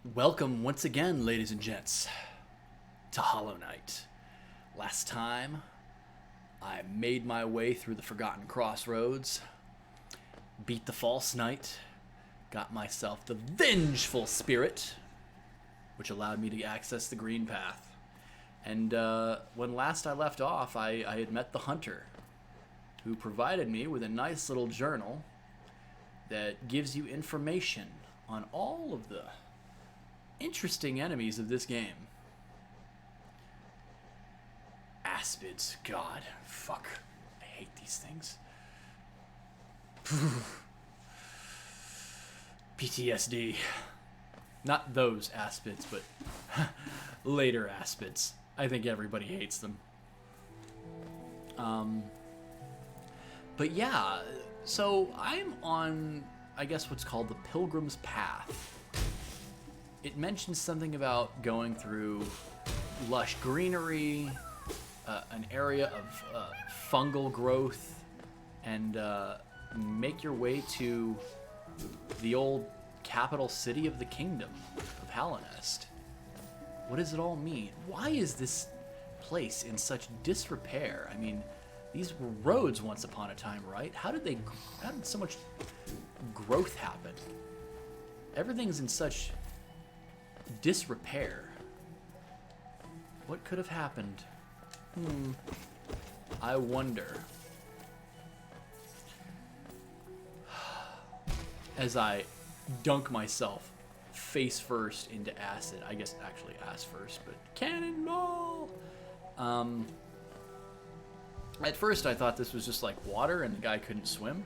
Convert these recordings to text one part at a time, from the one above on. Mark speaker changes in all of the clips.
Speaker 1: Welcome once again, ladies and gents, to Hollow Knight. Last time, I made my way through the Forgotten Crossroads, beat the False Knight, got myself the Vengeful Spirit, which allowed me to access the Greenpath. And when last I left off, I had met the Hunter, who provided me with a nice little journal that gives you information on all of the interesting enemies of this game. Aspids, God, fuck, I hate these things. PTSD. Not those aspids, but later aspids. I think everybody hates them. But yeah, so I'm on, I guess, what's called the Pilgrim's Path. It mentions something about going through lush greenery, an area of fungal growth, and make your way to the old capital city of the Kingdom of Hallownest. What does it all mean? Why is this place in such disrepair? I mean, these were roads once upon a time, right? How did so much growth happen? Everything's in such disrepair. What could have happened? I wonder. As I dunk myself face first into acid. I guess actually ass first, but cannonball! At first I thought this was just like water and the guy couldn't swim,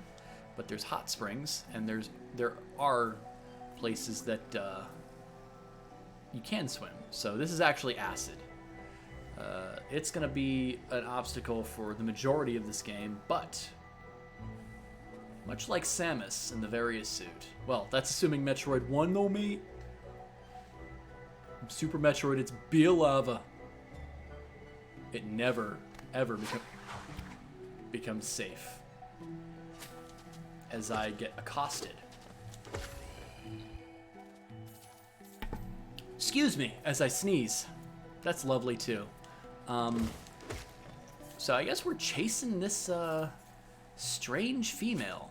Speaker 1: but there's hot springs and there are places that you can swim. So this is actually acid. It's going to be an obstacle for the majority of this game, but much like Samus in the Various suit. Well, that's assuming Metroid 1 though, mate. Super Metroid, it's beer lava. It never, ever becomes safe. As I get accosted. Excuse me, as I sneeze. That's lovely too. So I guess we're chasing this strange female.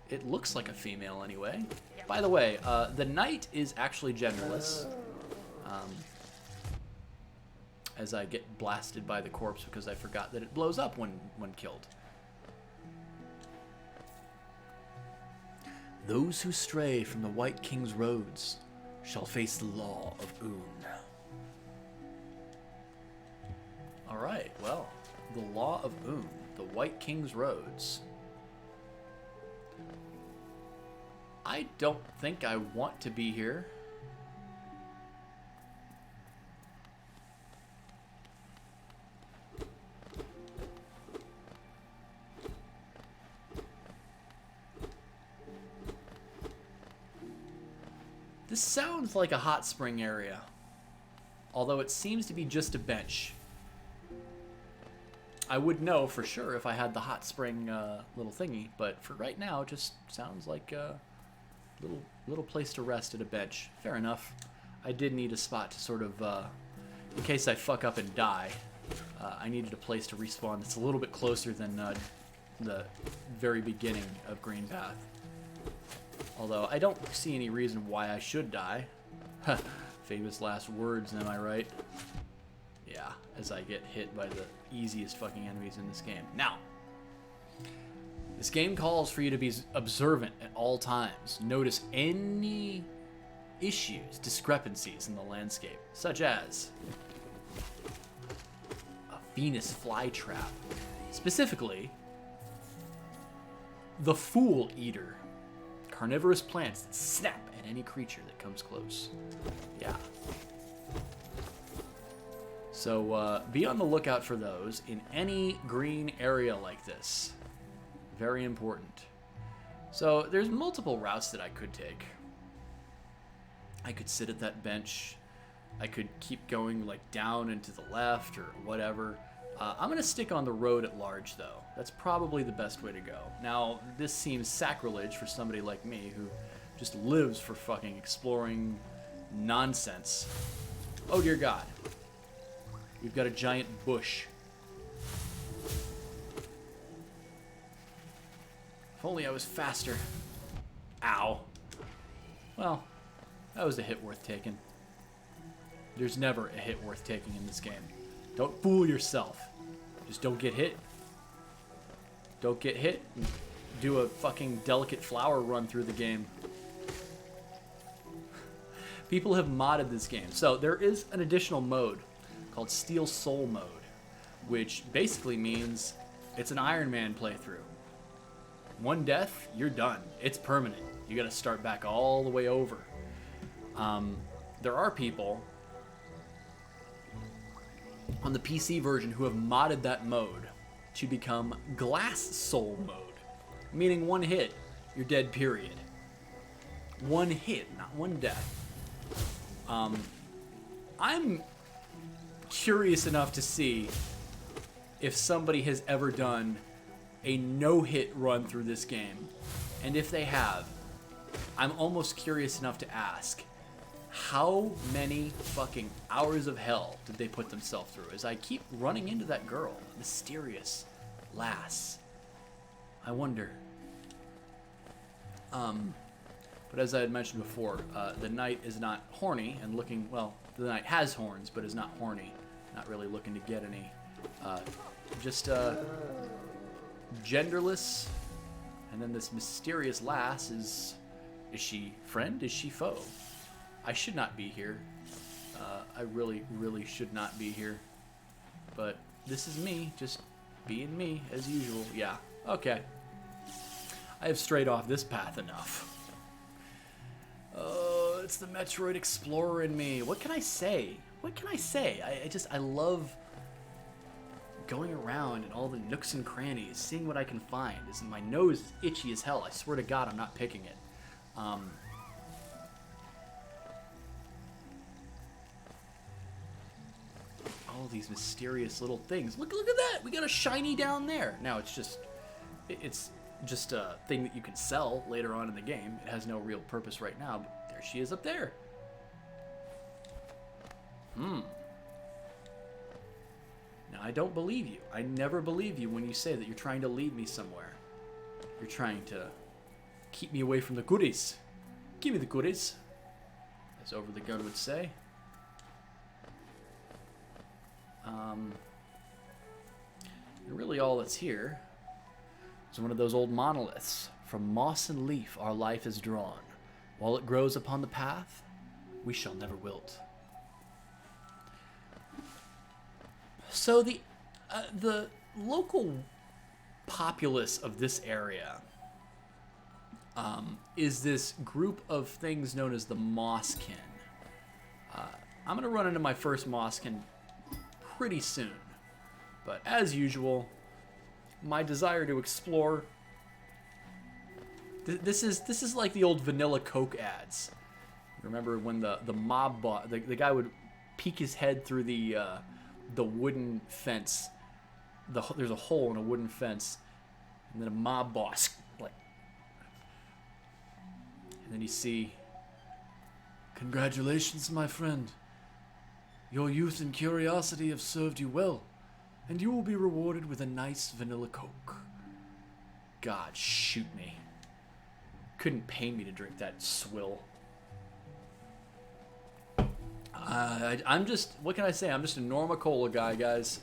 Speaker 1: It looks like a female anyway. By the way, the knight is actually genderless. As I get blasted by the corpse because I forgot that it blows up when killed. Those who stray from the White King's roads shall face the law of Oon. Alright, well, the law of Oon, the White King's roads. I don't think I want to be here. This sounds like a hot spring area, although it seems to be just a bench. I would know for sure if I had the hot spring little thingy, but for right now, it just sounds like a little place to rest at a bench. Fair enough. I did need a spot to sort of, in case I fuck up and die, I needed a place to respawn that's a little bit closer than the very beginning of Greenpath. Although, I don't see any reason why I should die. Famous last words, am I right? Yeah, as I get hit by the easiest fucking enemies in this game. Now, this game calls for you to be observant at all times. Notice any issues, discrepancies in the landscape, such as a Venus flytrap. Specifically, the Fool Eater. Carnivorous plants that snap at any creature that comes close. Yeah. So be on the lookout for those in any green area like this. Very important. So there's multiple routes that I could take. I could sit at that bench. I could keep going like down and to the left or whatever. I'm going to stick on the road at large, though. That's probably the best way to go. Now, this seems sacrilege for somebody like me who just lives for fucking exploring Nonsense. Oh dear God. We've got a giant bush. If only I was faster. Ow. Well, that was a hit worth taking. There's never a hit worth taking in this game. Don't fool yourself. Just don't get hit. Don't get hit. And do a fucking delicate flower run through the game. People have modded this game. So there is an additional mode called Steel Soul mode, which basically means it's an Iron Man playthrough. One death, you're done. It's permanent. You got to start back all the way over. There are people on the PC version who have modded that mode to become Glass Soul mode, meaning one hit, you're dead, period. One hit, not one death. I'm curious enough to see if somebody has ever done a no-hit run through this game. And if they have, I'm almost curious enough to ask, how many fucking hours of hell did they put themselves through? As I keep running into that girl, mysterious lass. I wonder. But as I had mentioned before, the knight is not horny and looking, well, the knight has horns, but is not horny. Not really looking to get any. Just genderless. And then this mysterious lass is she friend? Is she foe? I should not be here. I really, really should not be here. But this is me, just being me as usual. Yeah, okay. I have strayed off this path enough. Oh, it's the Metroid Explorer in me. What can I say? What can I say? I love going around in all the nooks and crannies, seeing what I can find. My nose is itchy as hell. I swear to God, I'm not picking it. All these mysterious little things. Look at that. We got a shiny down there. Now it's just a thing that you can sell later on in the game. It has no real purpose right now, but there she is up there. Now, I don't believe you. I never believe you when you say that you're trying to lead me somewhere. You're trying to keep me away from the goodies. Give me the goodies, as Over the Gun would say. And really all that's here is one of those old monoliths. From moss and leaf our life is drawn. While it grows upon the path, we shall never wilt. So the local populace of this area is this group of things known as the Mosskin. I'm going to run into my first Mosskin pretty soon. But as usual, my desire to explore. This is like the old vanilla Coke ads. Remember when the mob boss, the guy would peek his head through the wooden fence. There's a hole in a wooden fence, and then a mob boss and then you see, "Congratulations, my friend. Your youth and curiosity have served you well, and you will be rewarded with a nice vanilla Coke." God, shoot me. Couldn't pay me to drink that swill. I'm just, what can I say? I'm just a normal cola guy, guys.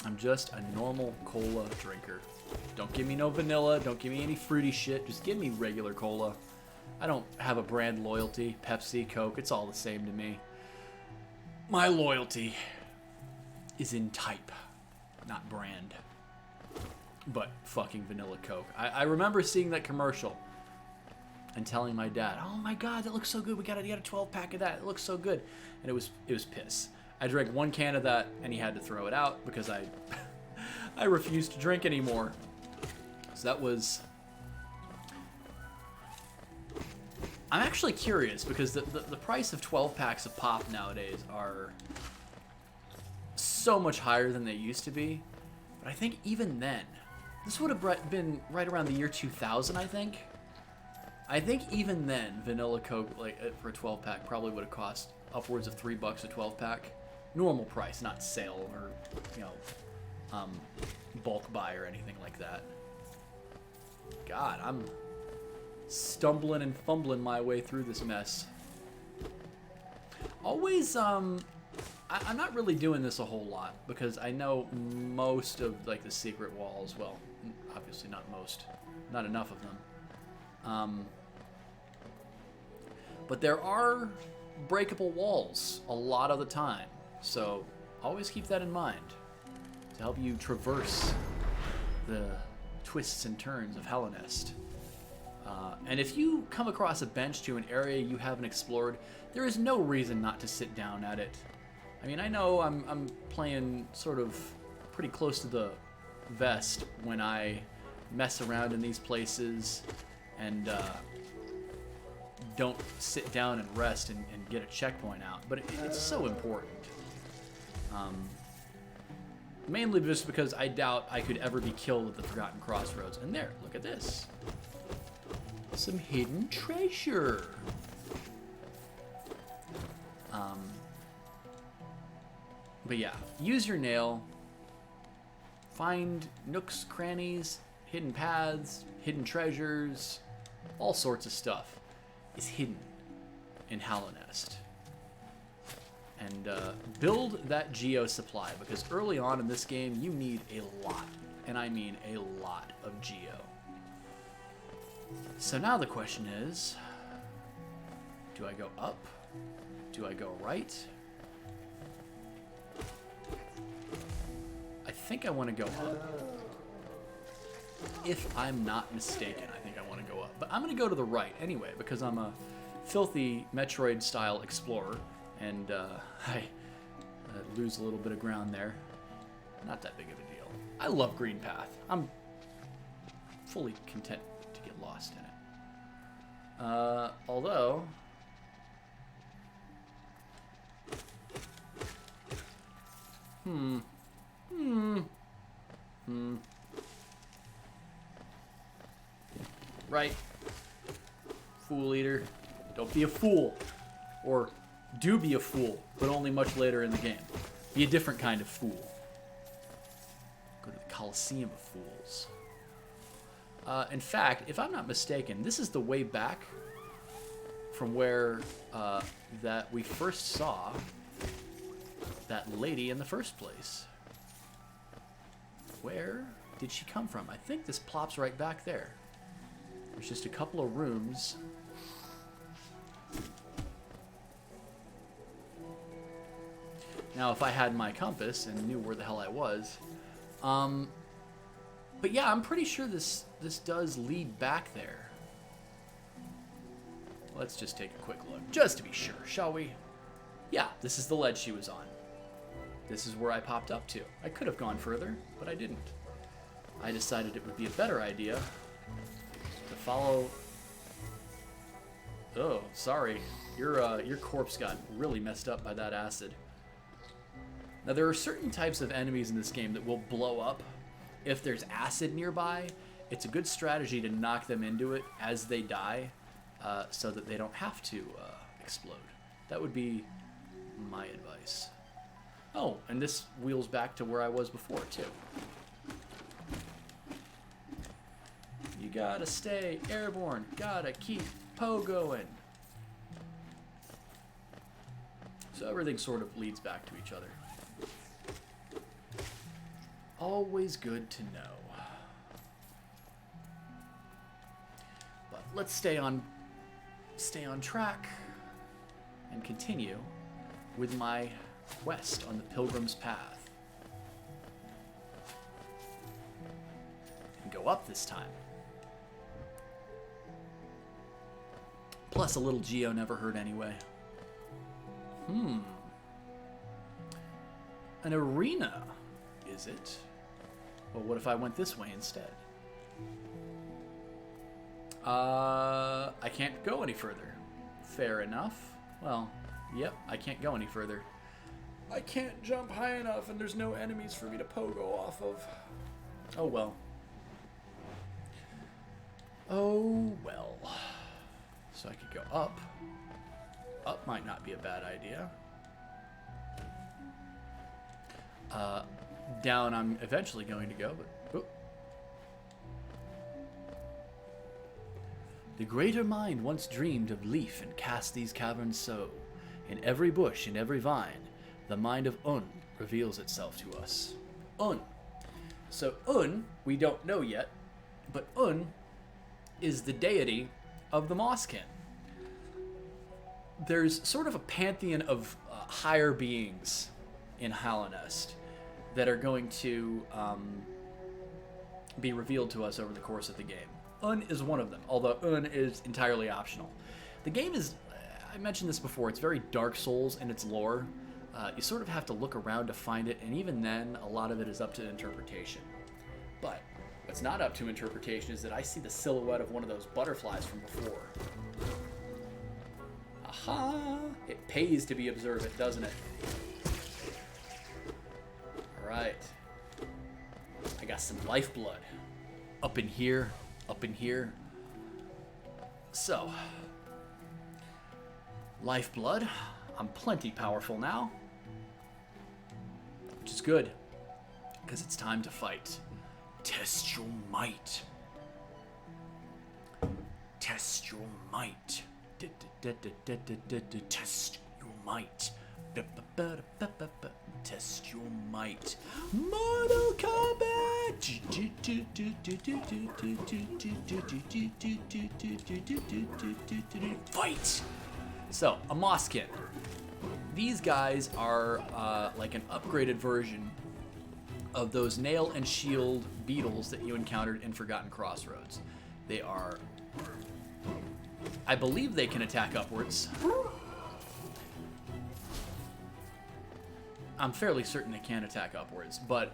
Speaker 1: I'm just a normal cola drinker. Don't give me no vanilla. Don't give me any fruity shit. Just give me regular cola. I don't have a brand loyalty. Pepsi, Coke, it's all the same to me. My loyalty is in type, not brand. But fucking vanilla Coke. I remember seeing that commercial and telling my dad, "Oh my God, that looks so good. We got a 12-pack of that. It looks so good." And it was piss. I drank one can of that, and he had to throw it out because I refused to drink anymore. So that was. I'm actually curious because the price of 12 packs of pop nowadays are so much higher than they used to be. But I think even then, this would have been right around the year 2000, I think. I think even then, vanilla Coke, like for a 12-pack, probably would have cost upwards of $3 a 12-pack. Normal price, not sale or, you know, bulk buy or anything like that. God, I'm stumbling and fumbling my way through this mess. Always, I'm not really doing this a whole lot because I know most of like the secret walls. Well, obviously not most, not enough of them. But there are breakable walls a lot of the time, so always keep that in mind to help you traverse the twists and turns of Hallownest. And if you come across a bench to an area you haven't explored, there is no reason not to sit down at it. I mean, I know I'm playing sort of pretty close to the vest when I mess around in these places and don't sit down and rest and get a checkpoint out, but it's so important. Mainly just because I doubt I could ever be killed at the Forgotten Crossroads. And there, look at this. Some hidden treasure. But yeah, use your nail. Find nooks, crannies, hidden paths, hidden treasures. All sorts of stuff is hidden in Hallownest. And build that geo supply, because early on in this game you need a lot, and I mean a lot of geo. So now the question is, do I go up? Do I go right? I think I want to go up. If I'm not mistaken, I think I want to go up. But I'm going to go to the right anyway, because I'm a filthy Metroid-style explorer, and I lose a little bit of ground there. Not that big of a deal. I love Greenpath. I'm fully content to get lost in it. Although... Right. Fool eater. Don't be a fool. Or do be a fool, but only much later in the game. Be a different kind of fool. Go to the Coliseum of Fools. In fact, if I'm not mistaken, this is the way back from where that we first saw that lady in the first place. Where did she come from? I think this plops right back there. There's just a couple of rooms. Now, if I had my compass and knew where the hell I was, but yeah, I'm pretty sure this does lead back there. Let's just take a quick look, just to be sure, shall we? Yeah, this is the ledge she was on. This is where I popped up to. I could have gone further, but I didn't. I decided it would be a better idea to follow... Oh, sorry. Your corpse got really messed up by that acid. Now, there are certain types of enemies in this game that will blow up. If there's acid nearby, it's a good strategy to knock them into it as they die, so that they don't have to explode. That would be my advice. Oh, and this wheels back to where I was before, too. You gotta stay airborne. Gotta keep pogoing. So everything sort of leads back to each other. Always good to know. But let's stay on track and continue with my quest on the Pilgrim's Path. And go up this time. Plus a little geo never hurt anyway. An arena, is it? Well, what if I went this way instead? I can't go any further. Fair enough. Well, yep, I can't go any further. I can't jump high enough, and there's no enemies for me to pogo off of. Oh well. Oh well. So I could go up. Up might not be a bad idea. Down I'm eventually going to go, but... Oh. The greater mind once dreamed of leaf and cast these caverns so. In every bush, in every vine, the mind of Un reveals itself to us. Un. So Un, we don't know yet, but Un is the deity of the Mosskin. There's sort of a pantheon of higher beings in Hallownest that are going to be revealed to us over the course of the game. Un is one of them, although Un is entirely optional. The game is, I mentioned this before, it's very Dark Souls in its lore. You sort of have to look around to find it, and even then, a lot of it is up to interpretation. But what's not up to interpretation is that I see the silhouette of one of those butterflies from before. Aha! It pays to be observant, doesn't it? Alright. I got some lifeblood. Up in here, up in here. So, lifeblood. I'm plenty powerful now. Which is good, because it's time to fight. Test your might. Test your might. Test your might. Test your might. Mortal Kombat! Fight! So, a Mosskin. These guys are like an upgraded version of those nail and shield beetles that you encountered in Forgotten Crossroads. They are... I believe they can attack upwards. I'm fairly certain they can attack upwards, but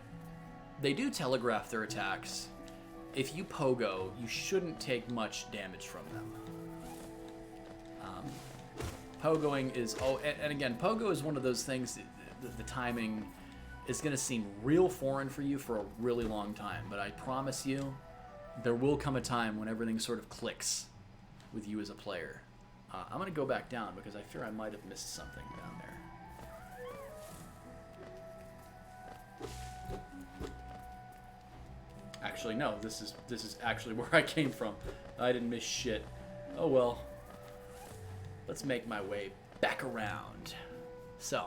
Speaker 1: they do telegraph their attacks. If you pogo, you shouldn't take much damage from them. Pogoing is... Oh, and again, pogo is one of those things that the timing is going to seem real foreign for you for a really long time, but I promise you, there will come a time when everything sort of clicks with you as a player. I'm going to go back down because I fear I might have missed something down there. Actually, no, this is actually where I came from. I didn't miss shit. Oh well. Let's make my way back around. So.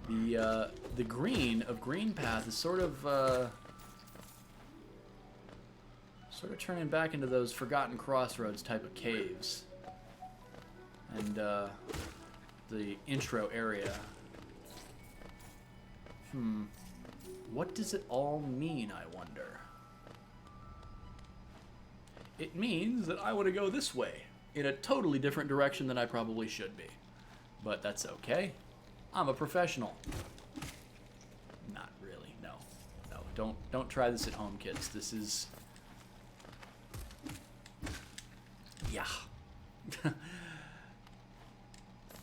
Speaker 1: The green of Greenpath is sort of turning back into those Forgotten Crossroads type of caves. And the intro area. What does it all mean, I wonder? It means that I want to go this way, in a totally different direction than I probably should be. But that's okay. I'm a professional. Not really, no. No, don't try this at home, kids. This is... Yeah.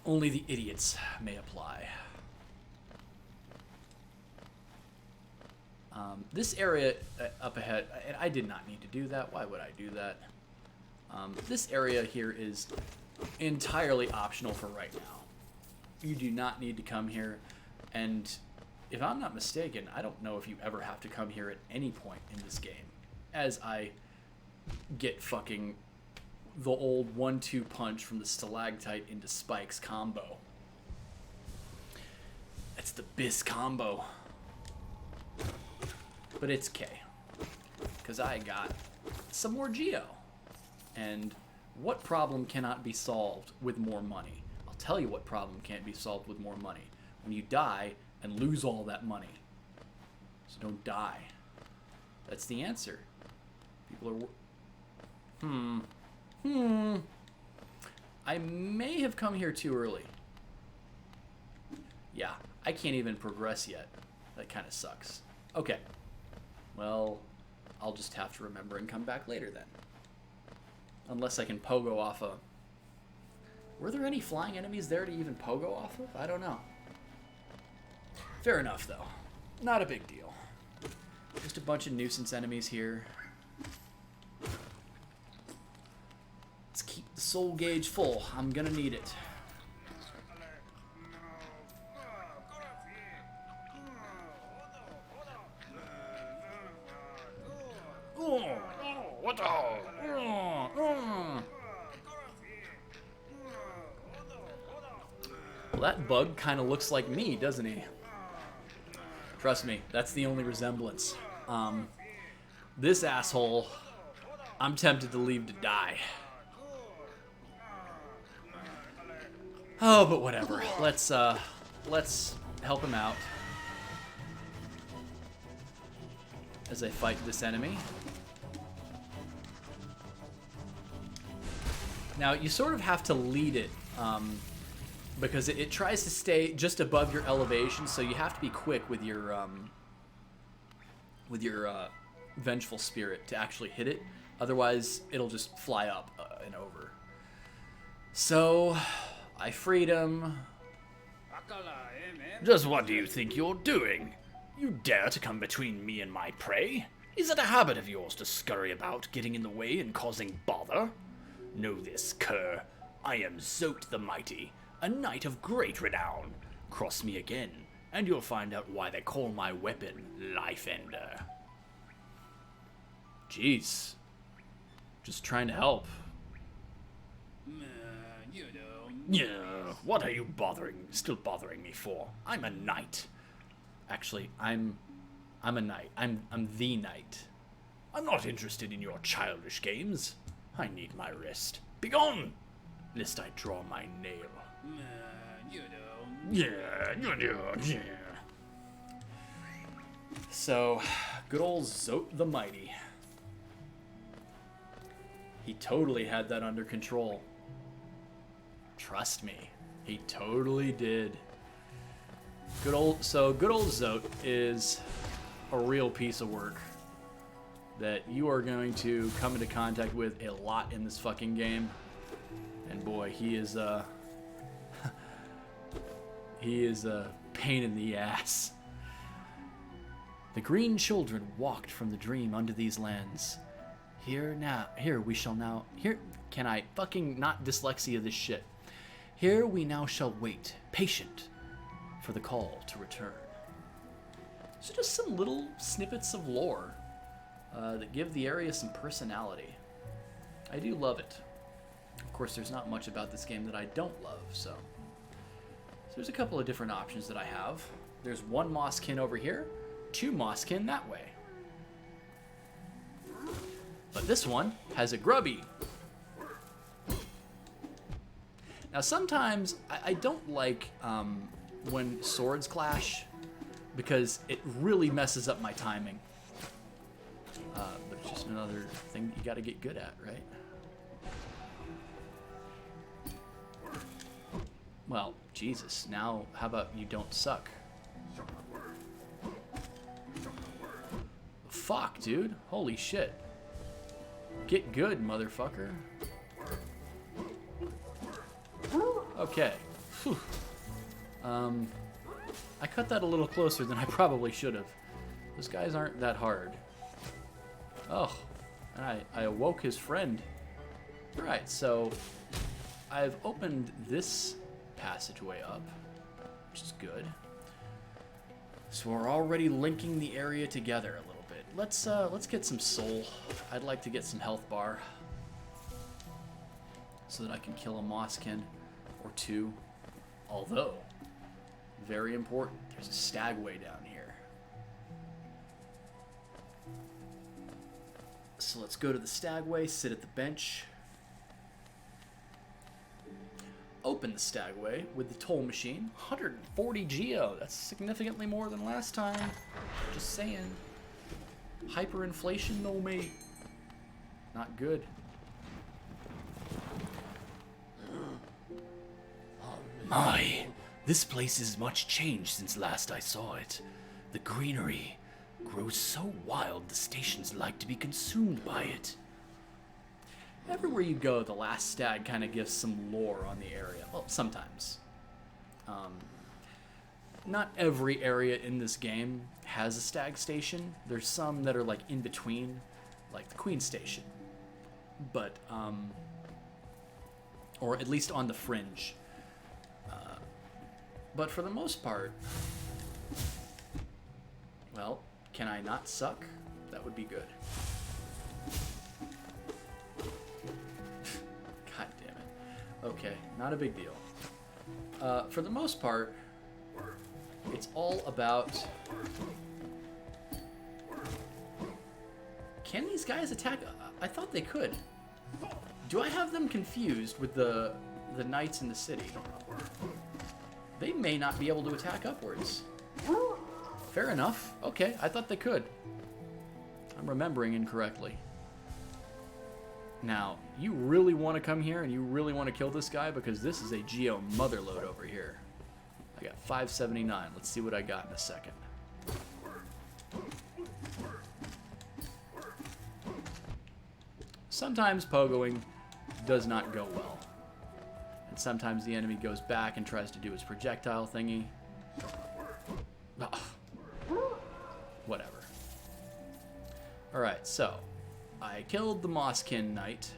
Speaker 1: Only the idiots may apply. This area up ahead, and I did not need to do that. Why would I do that? This area here is entirely optional for right now. You do not need to come here, and if I'm not mistaken, I don't know if you ever have to come here at any point in this game, as I get fucking the old 1-2 punch from the stalactite into spikes combo. That's the Biss combo. But it's K, because I got some more Geo. And what problem cannot be solved with more money? I'll tell you what problem can't be solved with more money. When you die and lose all that money. So don't die. That's the answer. People are... I may have come here too early. Yeah, I can't even progress yet. That kind of sucks. Okay. Well, I'll just have to remember and come back later then. Unless I can pogo off a... Were there any flying enemies there to even pogo off of? I don't know. Fair enough, though. Not a big deal. Just a bunch of nuisance enemies here. soul gauge full. I'm gonna need it. What Well, that bug kind of looks like me, doesn't he? Trust me, that's the only resemblance. This asshole, I'm tempted to leave to die. Oh, but whatever. Let's help him out as I fight this enemy. Now, you sort of have to lead it, because it tries to stay just above your elevation, so you have to be quick with your vengeful spirit to actually hit it. Otherwise, it'll just fly up and over. So, I freed him.
Speaker 2: Just what do you think you're doing? You dare to come between me and my prey? Is it a habit of yours to scurry about, getting in the way and causing bother? Know this, cur. I am Zote the Mighty, a knight of great renown. Cross me again, and you'll find out why they call my weapon Life Ender.
Speaker 1: Jeez. Just trying to help.
Speaker 2: Yeah, what are you still bothering me for? I'm a knight.
Speaker 1: Actually, I'm a knight. I'm the knight.
Speaker 2: I'm not interested in your childish games. I need my rest. Begone, lest I draw my nail. Yeah.
Speaker 1: So, good old Zote the Mighty. He totally had that under control. Trust me, he totally did. Good old Zote is a real piece of work that you are going to come into contact with a lot in this fucking game. And boy, he is a pain in the ass. The green children walked from the dream unto these lands. Here we shall now, can I fucking not dyslexia this shit? Here we now shall wait, patient, for the call to return. So just some little snippets of lore that give the area some personality. I do love it. Of course, there's not much about this game that I don't love, so there's a couple of different options that I have. There's one Mosskin over here, two Mosskin that way. But this one has a grubby. Now sometimes I don't like when swords clash because it really messes up my timing. But it's just another thing you gotta get good at, right? Well, Jesus, now how about you don't suck? Fuck, dude. Holy shit. Get good, motherfucker. Okay. Whew. I cut that a little closer than I probably should have. Those guys aren't that hard. Oh, and I awoke his friend. Alright, so I've opened this passageway up, which is good. So we're already linking the area together a little bit. Let's get some soul. I'd like to get some health bar so that I can kill a Mosskin or two. Although, very important, there's a stagway down here. So let's go to the stagway, sit at the bench, open the stagway with the toll machine. 140 geo, that's significantly more than last time. Just saying. Hyperinflation, no mate. Not good.
Speaker 2: My, this place is much changed since last I saw it. The greenery grows so wild the station's like to be consumed by it.
Speaker 1: Everywhere you go, the last stag kind of gives some lore on the area. Well, sometimes. Not every area in this game has a stag station. There's some that are like in between, like the Queen Station. But or at least on the fringe. But for the most part, well, can I not suck? That would be good. God damn it. Okay, not a big deal. For the most part, it's all about... Can these guys attack? I thought they could. Do I have them confused with the knights in the city? They may not be able to attack upwards. Fair enough. Okay, I thought they could. I'm remembering incorrectly. Now, you really want to come here and you really want to kill this guy, because this is a Geo motherload over here. I got 579. Let's see what I got in a second. Sometimes pogoing does not go well. And sometimes the enemy goes back and tries to do his projectile thingy. Ugh. Whatever. Alright, so I killed the Mosskin Knight.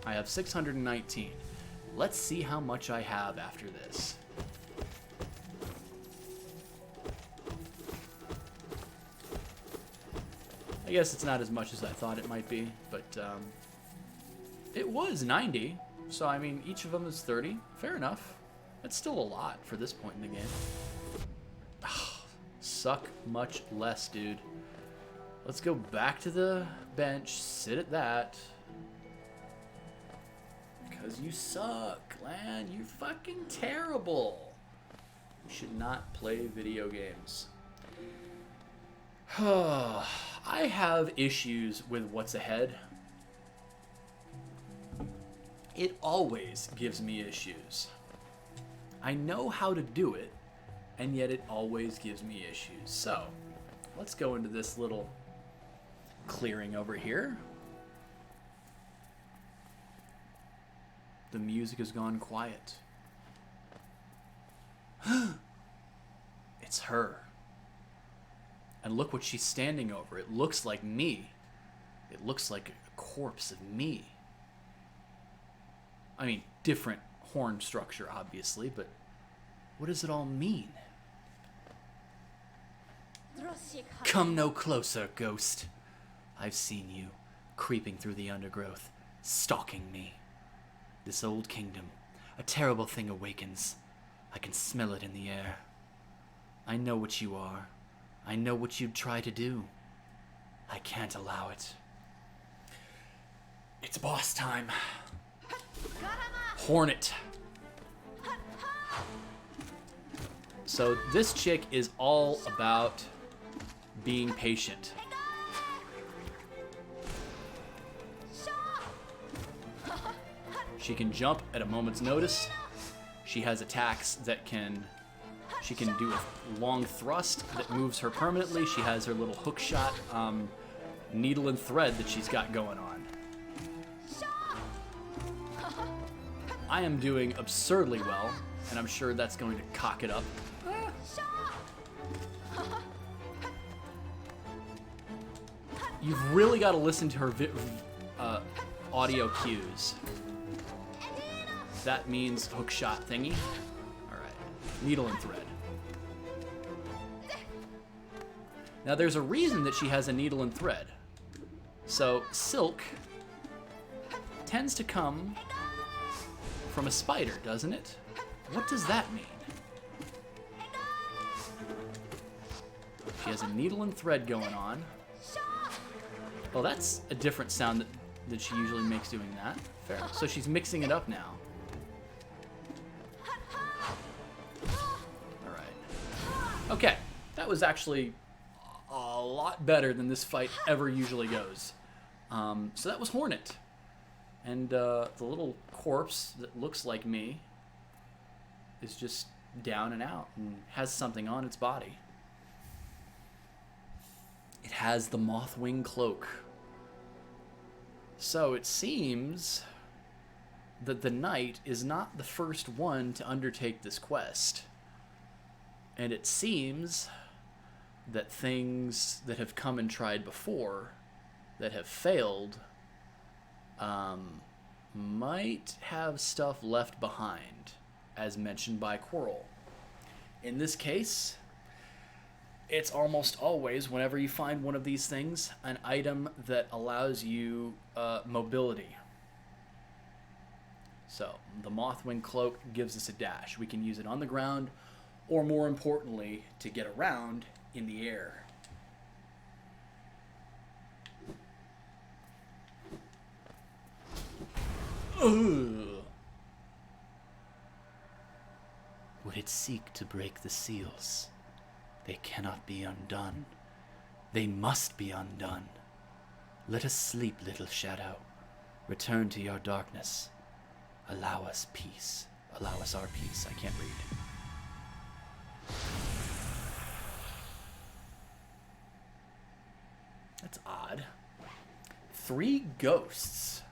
Speaker 1: I have 619. Let's see how much I have after this. I guess it's not as much as I thought it might be, but it was 90. So, I mean, each of them is 30. Fair enough. That's still a lot for this point in the game. Suck much less, dude. Let's go back to the bench, sit at that. Because you suck, Lan. You're fucking terrible. You should not play video games. I have issues with what's ahead. It always gives me issues. I know how to do it, and yet it always gives me issues. So, let's go into this little clearing over here. The music has gone quiet. It's her. And look what she's standing over. It looks like me. It looks like a corpse of me. I mean, different horn structure, obviously, but what does it all mean? Come no closer, ghost. I've seen you, creeping through the undergrowth, stalking me. This old kingdom, a terrible thing awakens. I can smell it in the air. I know what you are. I know what you'd try to do. I can't allow it. It's boss time. Hornet. So this chick is all about being patient. She can jump at a moment's notice. She has attacks that she can do a long thrust that moves her permanently. She has her little hook shot needle and thread that she's got going on. I am doing absurdly well, and I'm sure that's going to cock it up. You've really got to listen to her audio cues. That means hook shot thingy. Alright. Needle and thread. Now there's a reason that she has a needle and thread. So silk tends to come from a spider, doesn't it? What does that mean? She has a needle and thread going on. Oh, that's a different sound that she usually makes doing that. Fair. So she's mixing it up now. Alright. Okay. That was actually a lot better than this fight ever usually goes. So that was Hornet. And the little corpse that looks like me is just down and out and has something on its body. It has the Mothwing cloak. So it seems that the knight is not the first one to undertake this quest. And it seems that things that have come and tried before that have failed might have stuff left behind, as mentioned by Quirrell. In this case, it's almost always, whenever you find one of these things, an item that allows you mobility. So, the Mothwing Cloak gives us a dash. We can use it on the ground, or more importantly, to get around in the air. Ugh. Would it seek to break the seals? They cannot be undone. They must be undone. Let us sleep, little shadow. Return to your darkness. Allow us peace. Allow us our peace. I can't read. That's odd. 3 ghosts.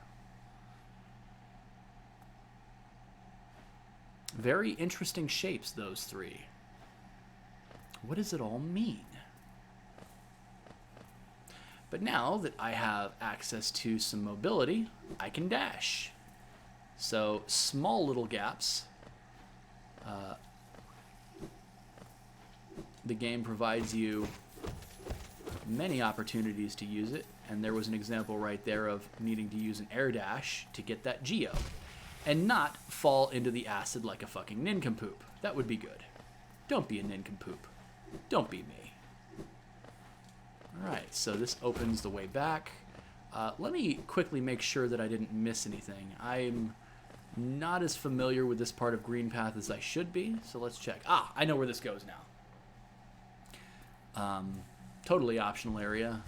Speaker 1: Very interesting shapes, those 3. What does it all mean? But now that I have access to some mobility, I can dash. So, small little gaps. The game provides you many opportunities to use it, and there was an example right there of needing to use an air dash to get that geo, and not fall into the acid like a fucking nincompoop. That would be good. Don't be a nincompoop. Don't be me. Alright, so this opens the way back. Let me quickly make sure that I didn't miss anything. I'm not as familiar with this part of Greenpath as I should be, so let's check. Ah, I know where this goes now. Totally optional area,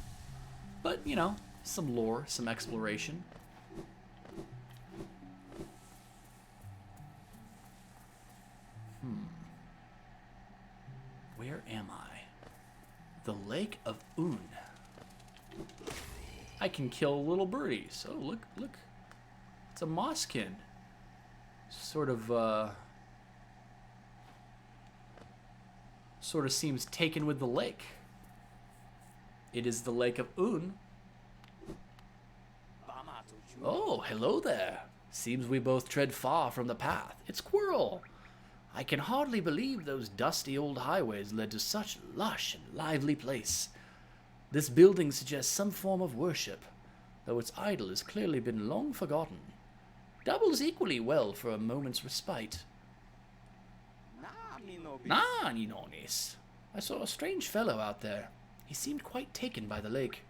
Speaker 1: but, you know, some lore, some exploration. Where am I? The Lake of Un. I can kill little birdies. Oh, look, look. It's a mosskin. Sort of seems taken with the lake. It is the Lake of Un. Oh, hello there. Seems we both tread far from the path. It's Quirrell. I can hardly believe those dusty old highways led to such lush and lively place. This building suggests some form of worship, though its idol has clearly been long forgotten. Doubles equally well for a moment's respite. Nah, Ninonis. I saw a strange fellow out there. He seemed quite taken by the lake.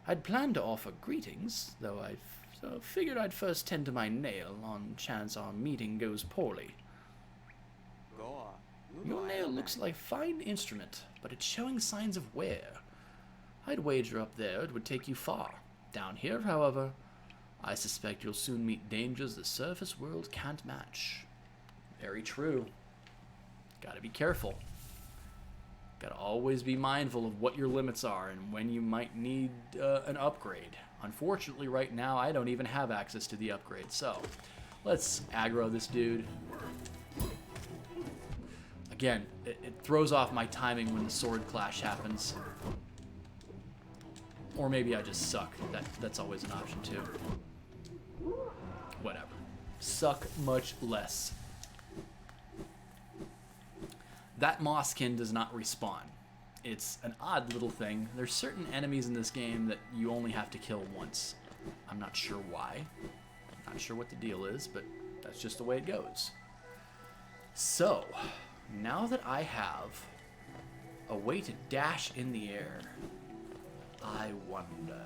Speaker 1: I'd planned to offer greetings, though I figured I'd first tend to my nail on chance our meeting goes poorly. Your nail looks like a fine instrument, but it's showing signs of wear. I'd wager up there it would take you far. Down here, however, I suspect you'll soon meet dangers the surface world can't match. Very true. Gotta be careful. Gotta always be mindful of what your limits are and when you might need an upgrade. Unfortunately, right now, I don't even have access to the upgrade, so let's aggro this dude. Again, it throws off my timing when the sword clash happens. Or maybe I just suck. That's always an option, too. Whatever. Suck much less. That mosskin does not respawn. It's an odd little thing. There's certain enemies in this game that you only have to kill once. I'm not sure why. Not sure what the deal is, but that's just the way it goes. So, now that I have a way to dash in the air, I wonder.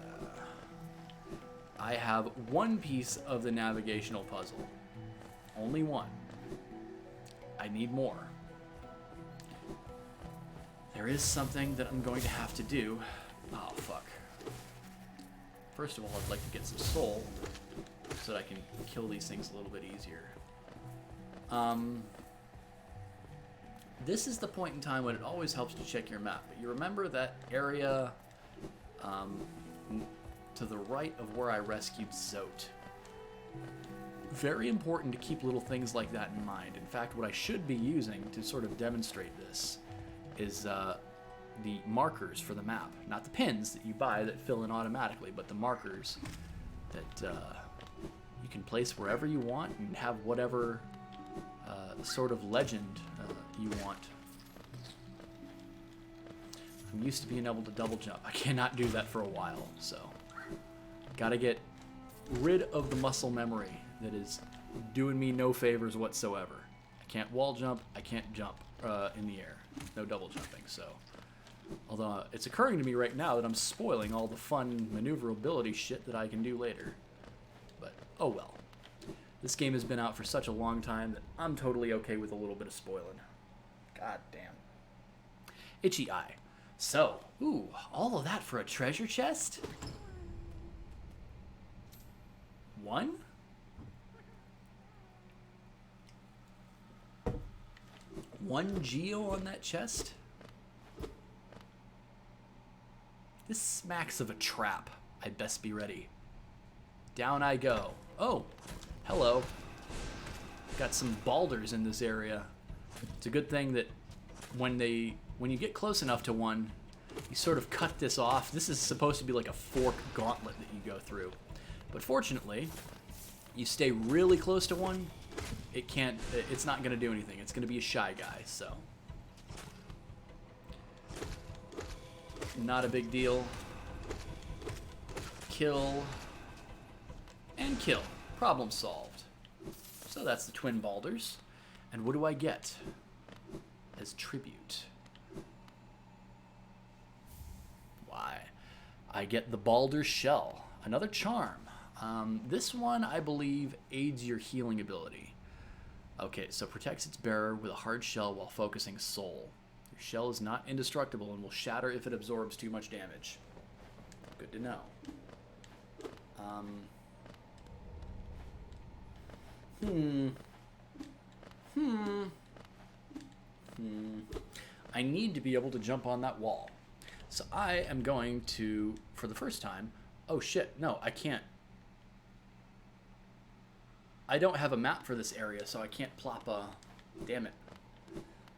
Speaker 1: I have one piece of the navigational puzzle. Only one. I need more. There is something that I'm going to have to do. Oh, fuck. First of all, I'd like to get some soul so that I can kill these things a little bit easier. This is the point in time when it always helps to check your map. But you remember that area to the right of where I rescued Zote. Very important to keep little things like that in mind. In fact, what I should be using to sort of demonstrate this is the markers for the map. Not the pins that you buy that fill in automatically, but the markers that you can place wherever you want and have whatever sort of legend you want. I'm used to being able to double jump. I cannot do that for a while, so gotta get rid of the muscle memory that is doing me no favors whatsoever. I can't wall jump. I can't jump in the air. No double jumping, so... Although it's occurring to me right now that I'm spoiling all the fun maneuverability shit that I can do later. But, oh well. This game has been out for such a long time that I'm totally okay with a little bit of spoiling. God damn. Itchy eye. So, ooh, all of that for a treasure chest? One? One geo on that chest? This smacks of a trap. I'd best be ready. Down I go. Oh, hello. Got some balders in this area. It's a good thing that when you get close enough to one, you sort of cut this off. This is supposed to be like a fork gauntlet that you go through. But fortunately, you stay really close to one, it's not going to do anything. It's going to be a shy guy, so... Not a big deal. Kill. And kill. Problem solved. So that's the twin balders. And what do I get as tribute? Why? I get the balder shell. Another charm. This one, I believe, aids your healing ability. Okay, so protects its bearer with a hard shell while focusing soul. Your shell is not indestructible and will shatter if it absorbs too much damage. Good to know. I need to be able to jump on that wall. So I am going to, for the first time... Oh shit, no, I can't. I don't have a map for this area, so I can't plop a... Damn it.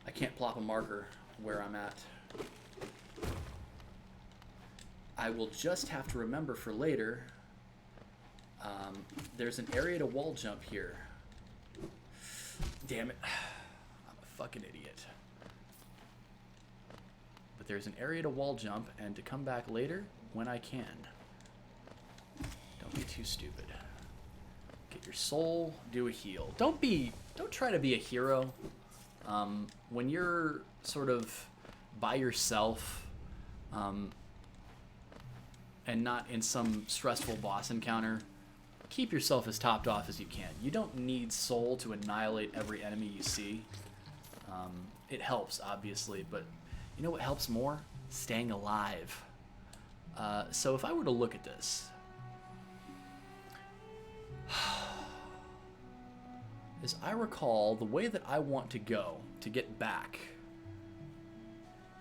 Speaker 1: I can't plop a marker where I'm at. I will just have to remember for later. There's an area to wall jump here. Damn it. I'm a fucking idiot. But there's an area to wall jump and to come back later when I can. Don't be too stupid. Get your soul, do a heal. Don't try to be a hero. When you're sort of by yourself, and not in some stressful boss encounter, keep yourself as topped off as you can. You don't need soul to annihilate every enemy you see. It helps, obviously, but you know what helps more? Staying alive. So if I were to look at this, as I recall, the way that I want to go to get back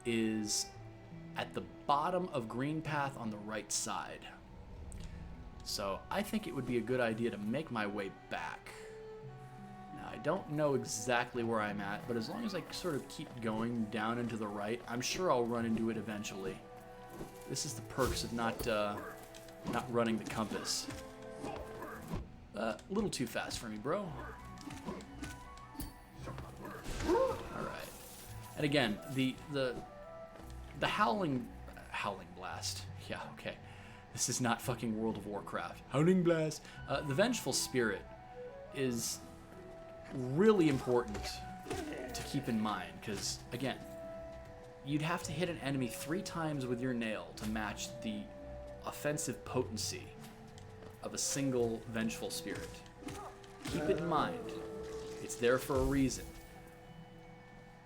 Speaker 1: is at the bottom of Greenpath on the right side. So I think it would be a good idea to make my way back. Now, I don't know exactly where I'm at, but as long as I sort of keep going down and to the right, I'm sure I'll run into it eventually. This is the perks of not running the compass. A little too fast for me, bro. Alright. And again, the howling blast. Yeah, okay. This is not fucking World of Warcraft. Howling blast. The vengeful spirit is really important to keep in mind, because again, you'd have to hit an enemy 3 times with your nail to match the offensive potency of a single vengeful spirit. Keep it in mind. It's there for a reason.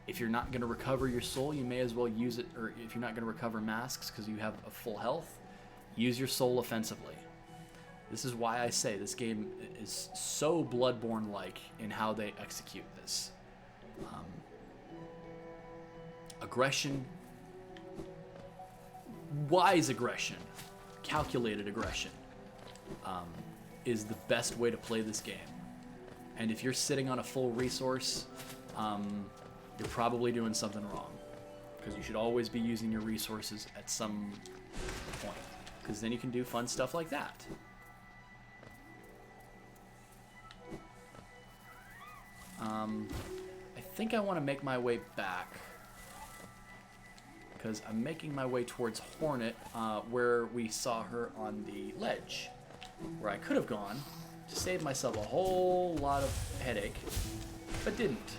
Speaker 1: If you're not going to recover your soul, you may as well use it, or if you're not going to recover masks because you have a full health, use your soul offensively. This is why I say this game is so Bloodborne-like in how they execute this. Aggression, wise aggression, calculated aggression, is the best way to play this game. And if you're sitting on a full resource, you're probably doing something wrong, because you should always be using your resources at some point, because then you can do fun stuff like that. think I want to make my way back. Because I'm making my way towards Hornet, where we saw her on the ledge. Where I could have gone to save myself a whole lot of headache, but didn't.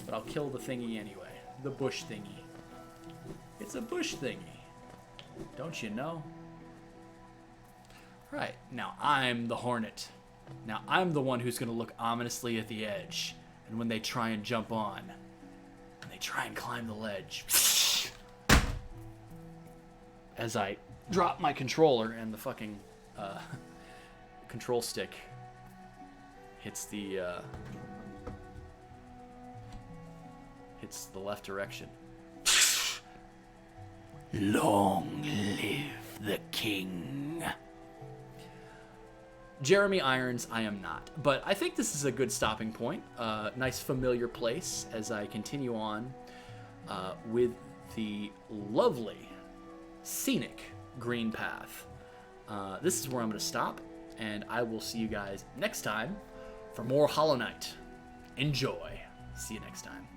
Speaker 1: But I'll kill the thingy anyway. The bush thingy. It's a bush thingy. Don't you know? Right, now I'm the Hornet. Now I'm the one who's going to look ominously at the edge. And when they try and jump on, and they try and climb the ledge, as I drop my controller and the fucking control stick hits the left direction.
Speaker 2: Long live the king.
Speaker 1: Jeremy Irons, I am not. But I think this is a good stopping point. Nice familiar place as I continue on with the lovely, scenic Greenpath. This is where I'm going to stop, and I will see you guys next time for more Hollow Knight. Enjoy. See you next time.